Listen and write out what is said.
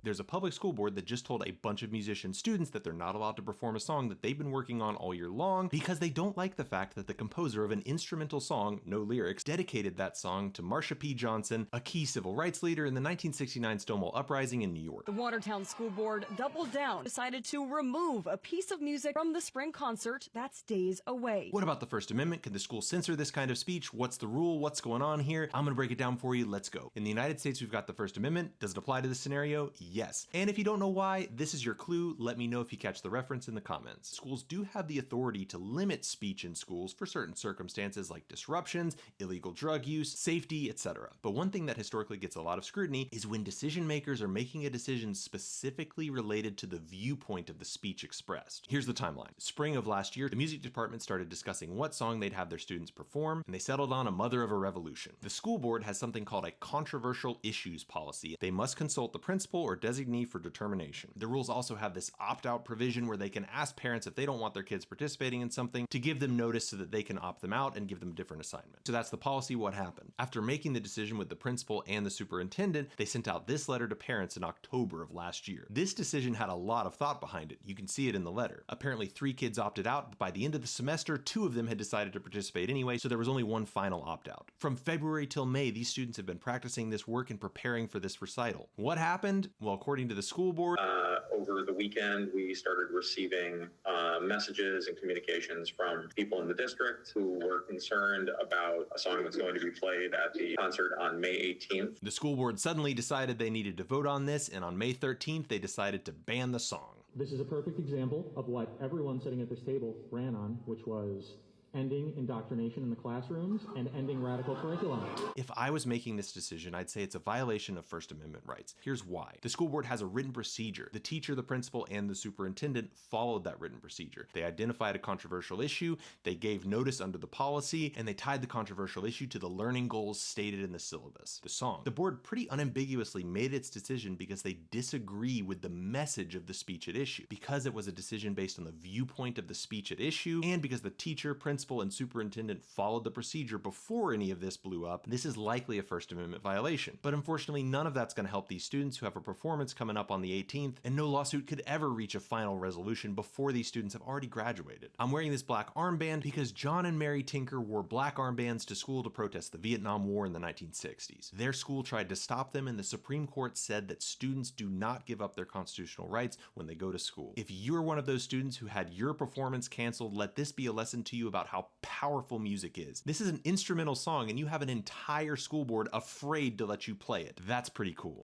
There's a public school board that just told a bunch of musician students that they're not allowed to perform a song that they've been working on all year long because they don't like the fact that the composer of an instrumental song, no lyrics, dedicated that song to Marsha P. Johnson, a key civil rights leader in the 1969 Stonewall Uprising in New York. The Watertown School Board doubled down, decided to remove a piece of music from the spring concert that's days away. What about the First Amendment? Can the school censor this kind of speech? What's the rule? What's going on here? I'm gonna break it down for you. Let's go. In the United States, we've got the First Amendment. Does it apply to this scenario? Yes. And if you don't know why, this is your clue. Let me know if you catch the reference in the comments. Schools do have the authority to limit speech in schools for certain circumstances like disruptions, illegal drug use, safety, etc. But one thing that historically gets a lot of scrutiny is when decision makers are making a decision specifically related to the viewpoint of the speech expressed. Here's the timeline. Spring of last year, the music department started discussing what song they'd have their students perform, and they settled on A Mother of a Revolution. The school board has something called a controversial issues policy. They must consult the principal or designee for determination. The rules also have this opt-out provision where they can ask parents if they don't want their kids participating in something to give them notice so that they can opt them out and give them a different assignment. So that's the policy. What happened? After making the decision with the principal and the superintendent, they sent out this letter to parents in October of last year. This decision had a lot of thought behind it. You can see it in the letter. Apparently 3 kids opted out, but by the end of the semester, 2 of them had decided to participate anyway, so there was only one final opt-out. From February till May, these students have been practicing this work and preparing for this recital. What happened? Well, according to the school board, over the weekend, we started receiving messages and communications from people in the district who were concerned about a song that's going to be played at the concert on May 18th. The school board suddenly decided they needed to vote on this, and on May 13th, they decided to ban the song. This is a perfect example of what everyone sitting at this table ran on, which was ending indoctrination in the classrooms and ending radical curriculum. If I was making this decision, I'd say it's a violation of First Amendment rights. Here's why. The school board has a written procedure. The teacher, the principal, and the superintendent followed that written procedure. They identified a controversial issue, they gave notice under the policy, and they tied the controversial issue to the learning goals stated in the syllabus, the song. The board pretty unambiguously made its decision because they disagree with the message of the speech at issue, because it was a decision based on the viewpoint of the speech at issue, and because the teacher, principal, and superintendent followed the procedure before any of this blew up. This is likely a First Amendment violation. But unfortunately, none of that's going to help these students who have a performance coming up on the 18th, and no lawsuit could ever reach a final resolution before these students have already graduated. I'm wearing this black armband because John and Mary Tinker wore black armbands to school to protest the Vietnam War in the 1960s. Their school tried to stop them, and the Supreme Court said that students do not give up their constitutional rights when they go to school. If you're one of those students who had your performance canceled, let this be a lesson to you about how powerful music is. This is an instrumental song, and you have an entire school board afraid to let you play it. That's pretty cool.